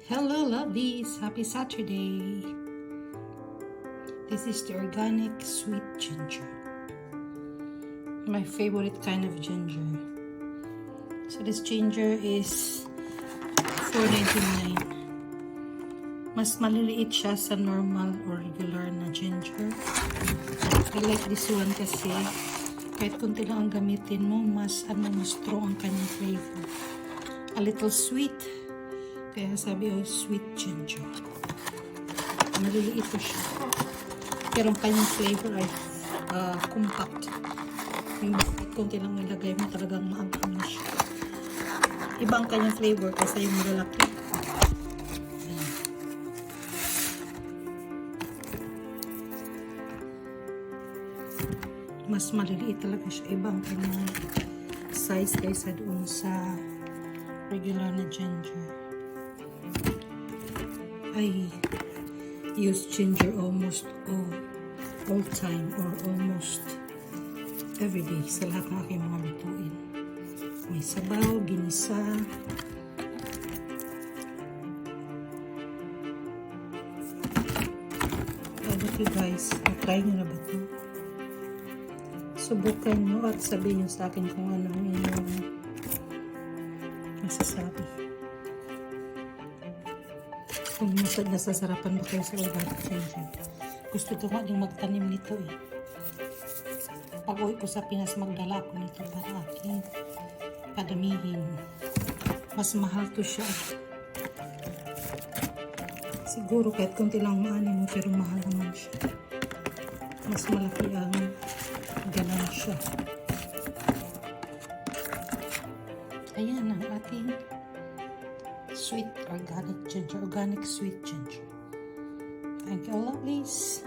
Hello lovies! Happy Saturday! This is the organic sweet ginger. My favorite kind of ginger. So this ginger is $4.99. Mas maliliit siya sa normal or regular na ginger. I like this one kasi kahit kunti lang ang gamitin mo, mas strong ang kanyang flavor. A little sweet. Kaya sabi ko, sweet ginger. Maliliit po siya. Pero ang kanyang flavor ay compact. Yung bakit kunti lang ilagay mo, talagang maanghang na siya. Iba ang kanyang flavor kasi yung malalaki. Ayan. Mas maliliit talaga siya. Iba ang kanyang size kaysa doon sa regular na ginger. I use ginger almost all time or almost every day sa lahat ng aking mga lutuin. May sabaw, ginisa. How about you guys? Na-try nyo na ba ito? Subukan nyo at sabihin nyo sa akin kung ano ang inyong masasabi. Kung nasasarapan ba kayo sa organic ginger. Gusto ko nga din magtanim nito eh. Pag-uwi ko sa Pinas, magdala ko nito para aking padamihin. Mas mahal to siya. Siguro kahit kunti lang maanin mo, pero mahal naman siya. Mas malaki ang galan siya. Ayan ang ating sweet organic ginger, organic sweet ginger. Thank you, lovelies.